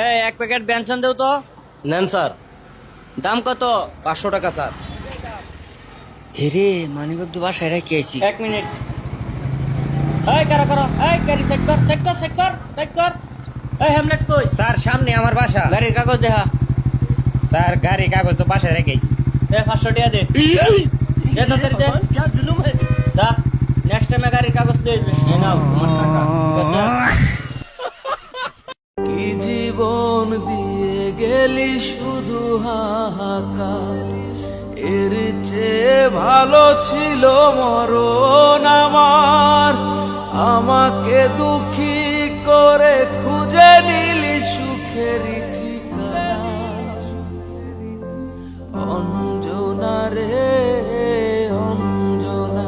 এই এক প্যাকেট ব্যঞ্জন দেও তো। নেন স্যার। দাম কত? 500 টাকা স্যার। হেরে মানিব্যাগ তো বাসায় রেখে আইছি। এক মিনিট। এই কারা করো, এই গাড়ি চেক কর, চেক কর, চেক কর, চেক কর। এই হেমলেট কই? স্যার সামনে আমার বাসা। গাড়ির কাগজ দেখা। স্যার গাড়ি কাগজ তো বাসায় রেখেছি। এ 500 টাকা দে। দে তো দে। क्या जुलुम है। দা নেক্সট টাইমে গাড়ির কাগজ দিয়ে দিবি। এই নাও আমার টাকা। ঠিক আছে? কি জীবন দিয়ে গেলি শুধু হাহাকার, এর চেয়ে ভালো ছিল মরণ আমার। আমাকে দুঃখী করে খুঁজে নিলি সুখের ঠিকানা। অঞ্জনা রে অঞ্জনা,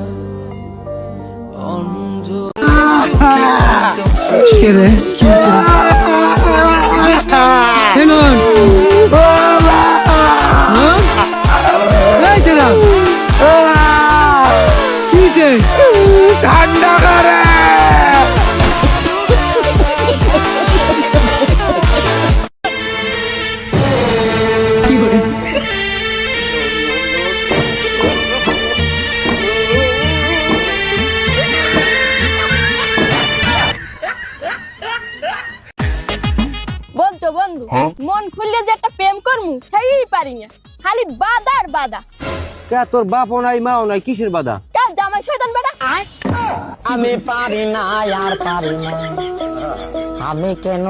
বলছো বন্ধু, মন খুললে যে একটা প্রেম করমু সেই পারি না, খালি বাধা আর বাধা। কে তোর বাপও নাই মাও নাই, কিসের বাধা? কার জামাই শয়তান বেটা। আমি পারি না আর পারি না, আমি কেন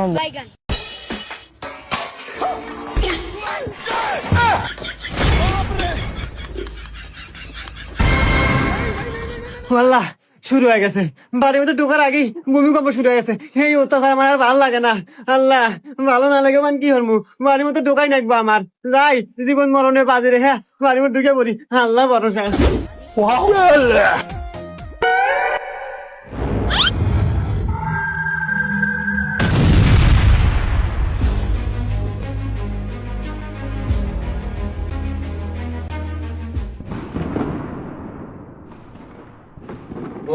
আল্লাহ শুরু হয়ে গেছে, বাড়ির মধ্যে ঢোকার আগেই ভূমিকম্প শুরু হয়ে গেছে। এই অত্যাচার আমার আর ভালো লাগে না। আল্লাহ ভালো না লাগে মানে কি হরমু, বাড়ির মধ্যে ঢোকাই নাকবো আমার। যাই জীবন মরণে বাজে রে, হ্যাঁ বাড়ির মধ্যে ঢুকে পড়ি। আল্লাহ ভরসা।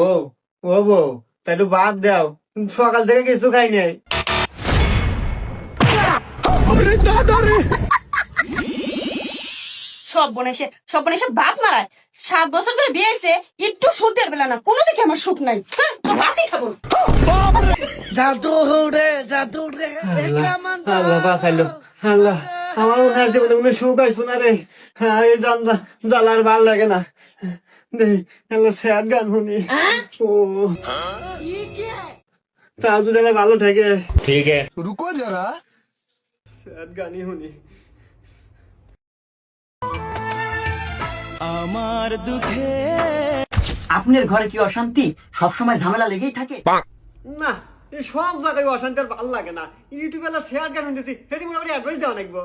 বউ, ও বউ, তাইলে বাদ দাও, সকাল থেকে কিছু খাই নাই। সব বনেছে বাপ মারায়। 7 বছর ধরে বিয়ে হয়েছে, একটু সুখের বেলা না, কোনো দিকে আমার সুখ নাই। হ্যাঁ, তো ভাতই খাবো। আল্লাহ বাঁচাইলো। আল্লাহ আমার মনে হয় জীবনে কোনো সুখ আসবো না রে। হ্যাঁ, এই জ্বালার ভাল লাগে না। আল্লাহ স্যাড গান শুনি। ও তা যদি ভালো থাকে, ঠিক আছে। रुको जरा। স্যাড গানই শুনি। আমার দুঃখে আপনার ঘরে কি অশান্তি? সবসময় ঝামেলা লেগেই থাকে? না, এই সব জায়গায় অশান্তি আর ভালো লাগে না। ইউটিউবে স্যাড গান শুনতেছি, সেটি মোটামুটি অ্যাডভাইস দেওয়া লাগবো।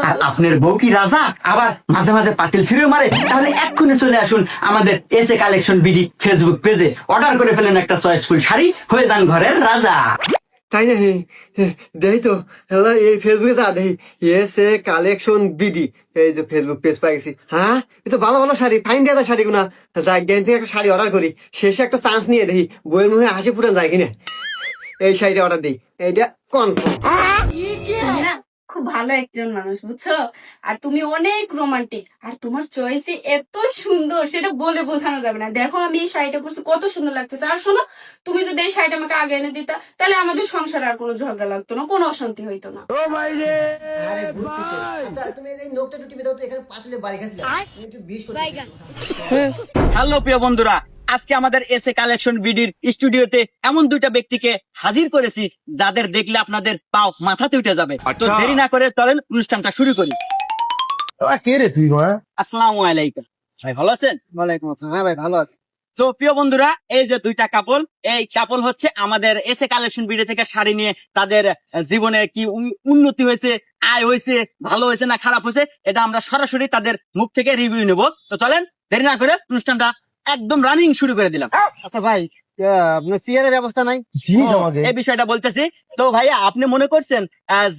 আর আপনার বউ কি রাজা, আবার মাঝে মাঝে পাতিল ছিঁড়ে মারে? তাহলে এক্ষুনি চলে আসুন আমাদের এসে কালেকশন বিডি ফেসবুক পেজে, অর্ডার করে ফেলেন একটা চয়েসফুল শাড়ি, হয়ে যান ঘরের রাজা। তাই না? দেখি তো এই ফেসবুকে যা দেখি এসে কালেকশন বিডি, এই যে ফেসবুক পেজ পাই গেছি। হ্যাঁ, এই তো ভালো ভালো শাড়ি, ফাইন দেওয়া শাড়ি গুনা। যাই জ্ঞান থেকে একটা শাড়ি অর্ডার করি, শেষে একটা চান্স নিয়ে দেখি বইয়ের মুখে হাসি ফুটান যায় কিনা। এই শাড়িটা অর্ডার দিই, এইটা কনফার্ম। তুমি না খুব ভালো একজন মানুষ, বুঝছো? আর তুমি অনেক রোমান্টিক, আর তোমার চয়েস এত সুন্দর সেটা বলে বোঝানো যাবে না। দেখো আমি এই শাড়িটা পরছি, কত সুন্দর লাগতেছে। আর শোনো, তুমি যদি এই শাড়িটা আমাকে আগে এনে দিতা, তাহলে আমাদের সংসারে আর কোনো ঝগড়া লাগতো না, কোনো অশান্তি হইতো না। তুমি এই নোকটা টিপে দাও তো, এখানে পাতলে বাড়ি খাচ্ছি একটু বিষ করে। হ্যালো প্রিয় বন্ধুরা, আজকে আমাদের এসে কালেকশন বিডির স্টুডিওতে এমন দুইটা ব্যক্তিকে হাজির করেছি যাদের দেখলে আপনাদের পাও মাথাতে উঠে যাবে। তো দেরি না করে চলেন অনুষ্ঠানটা শুরু করি। কে রে তুই? আসসালামু আলাইকুম ভাই, ভালো আছেন? ওয়ালাইকুম আসসালাম। হ্যাঁ ভাই, ভালো আছে। তো প্রিয় বন্ধুরা, এই যে দুইটা কাপল, এই কাপল হচ্ছে আমাদের এসে কালেকশন ভিডিও থেকে শাড়ি নিয়ে তাদের জীবনে কি উন্নতি হয়েছে, আয় হয়েছে, ভালো হয়েছে না খারাপ হয়েছে, এটা আমরা সরাসরি তাদের মুখ থেকে রিভিউ নেব। তো চলেন দেরি না করে অনুষ্ঠানটা একদম রানিং শুরু করে দিলাম। আচ্ছা ভাই, আপনার চেয়ারের ব্যবস্থা নাই? এই বিষয়টা বলতেছি। তো ভাইয়া, আপনি মনে করছেন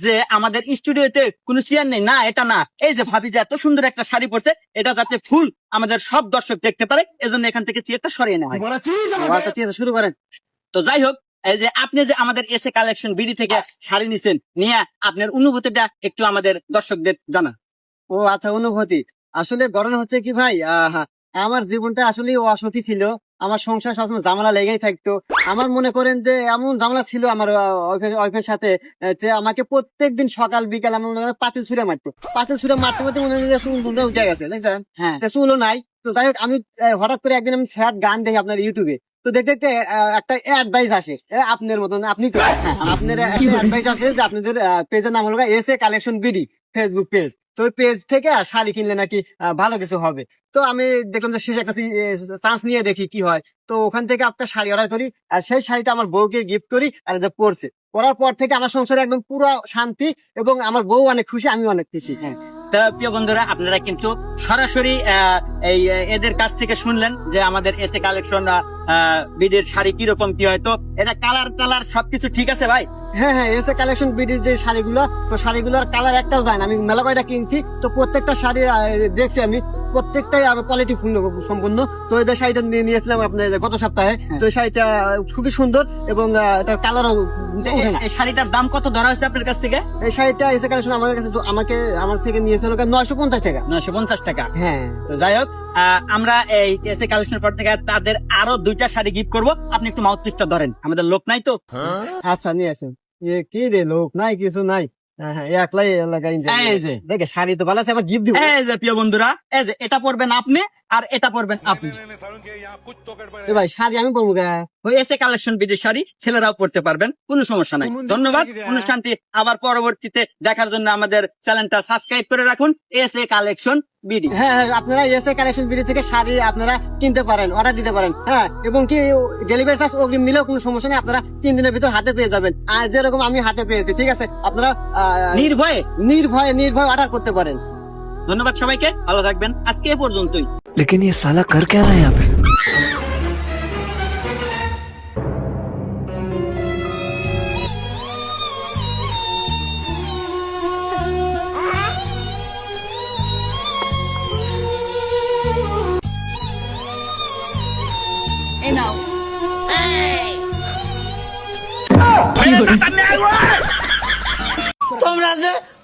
যে আমাদের স্টুডিওতে কোনো চেয়ার নেই? না, এটা না। এই যে ভাবি যে এত সুন্দর একটা শাড়ি পরছে, এটা যাতে ফুল আমাদের সব দর্শক দেখতে পারে, এজন্য এখান থেকে চেয়ারটা সরিয়ে নেওয়া হয়। আচ্ছা ঠিক আছে, শুরু করেন। তো যাই হোক, এই যে আপনি যে আমাদের এসএ কালেকশন বিডি থেকে শাড়ি নিছেন, নিয়ে আপনার অনুভূতিটা একটু আমাদের দর্শকদের জানা। ও আচ্ছা, অনুভূতি আসলে ঘটনা হচ্ছে কি ভাই, আমার জীবনটা আসলে অসুখী ছিল। আমার সংসার সবসময় ঝামেলা লেগেই থাকতো। আমার মনে করেন যে এমন ঝামেলা ছিল আমার ওয়াইফের সাথে, যে আমাকে প্রত্যেকদিন সকাল বিকাল আমার মনে করেন পাতিল ছুঁড়ে মারতো। পাতিল ছুঁড়ে মারতে মারতে মনে হয় যে চুল উঠে গেছে, দেখছেন? হ্যাঁ, তা চুলও নাই। তো যাই হোক, আমি হঠাৎ করে একদিন আমি স্যাড গান দেখি আপনার ইউটিউবে। তো দেখতে দেখতে একটা অ্যাডভাইস আসে, আপনার মতন, আপনি তো আপনার একটা অ্যাডভাইস আসে যে আপনাদের পেজের নাম হলো SA collection BD Facebook page. তো ওই পেজ থেকে শাড়ি কিনলে নাকি ভালো কিছু হবে। তো আমি দেখলাম যে শেষ একটা চান্স নিয়ে দেখি কি হয়। তো ওখান থেকে একটা শাড়ি অর্ডার করি, আর সেই শাড়িটা আমার বউকে গিফট করি, আর যে পরছে, পরার পর থেকে আমার সংসারে একদম পুরো শান্তি, এবং আমার বউ অনেক খুশি, আমি অনেক খুশি। হ্যাঁ, তো প্রিয় বন্ধুরা, আপনারা কিন্তু সরাসরি এই এদের কাছ থেকে শুনলেন যে আমাদের এসএ কালেকশন বিডির শাড়ি কিরকম কি হয়। তো এটা কালার সবকিছু ঠিক আছে ভাই? হ্যাঁ হ্যাঁ, এসে কালেকশন বিডির যে শাড়িগুলো, তো শাড়িগুলোর কালার একটাও যায় না। আমি মেলা কয়টা কিনছি, তো প্রত্যেকটা শাড়ি দেখছি আমি, প্রত্যেকটাই কোয়ালিটি সম্পূর্ণ। তো এদের শাড়িটা নিয়েছিলাম আপনার গত সপ্তাহে। তো এই শাড়িটা খুবই সুন্দর, এবং এটার কালারও ওঠে না। এই শাড়িটার দাম কত ধরা হয়েছে আপনার কাছ থেকে? এই শাড়িটা এসে কালেকশন আমাদের কাছে আমার থেকে নিয়েছিল 950 টাকা। 950 টাকা। হ্যাঁ, তো যাই হোক, আমরা এই এসএ কালেকশন পর থেকে তাদের আরো 2টা শাড়ি গিফট করব। আপনি একটু মাউথপিসটা ধরেন, আমাদের লোক নাই তো। আচ্ছা নিয়ে আসেন। কি রে, লোক নাই, কিছু নাই। হ্যাঁ, একলাই এলাকায় এই যে দেখে শাড়ি তো ভালো আছে, আবার গিফট দিব। এই যে প্রিয় বন্ধুরা, এই যে এটা পরবেন আপনি, আর এটা পরবেন আপনি। এ ভাই, শাড়ি আমি পরবো গা। ওই এসএ কালেকশন বিডির শাড়ি ছেলেরাও পড়তে পারবেন, কোনো সমস্যা নাই। ধন্যবাদ। অনুষ্ঠানটি আবার পরবর্তীতে দেখার জন্য আমাদের চ্যানেলটা সাবস্ক্রাইব করে রাখুন, এসএ কালেকশন বিডি। হ্যাঁ হ্যাঁ, আপনারা এসএ কালেকশন বিডি থেকে শাড়ি আপনারা কিনতে পারেন, অর্ডার দিতে পারেন। হ্যাঁ, এবং কি ডেলিভারি চার্জ অগ্রিম নিলেও কোনো সমস্যা নেই, আপনারা 3 দিনের ভিতর হাতে পেয়ে যাবেন। আর যেরকম আমি হাতে পেয়েছি, ঠিক আছে, আপনারা নির্ভয়ে নির্ভয় অর্ডার করতে পারেন। ধন্যবাদ সবাইকে, ভালো থাকবেন। আজকে এ পর্যন্তই। लेकिन ये साला कर क्या रहा है यहाँ पे? এই নাও।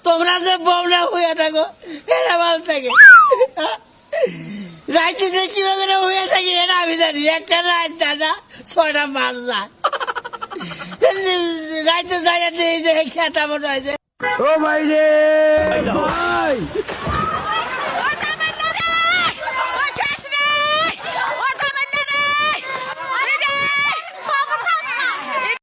তোমরা যে বমরা হয়ে থাকো, এরা ভালো থাকে। রাইতে যে কিভাবে হয়ে থাকি এটা আমি জানি। একটা রাত জানা 6টা মার যায়, রাইতে যাই এই যে খেতা মনে হয় যে ও ভাই রে ভাই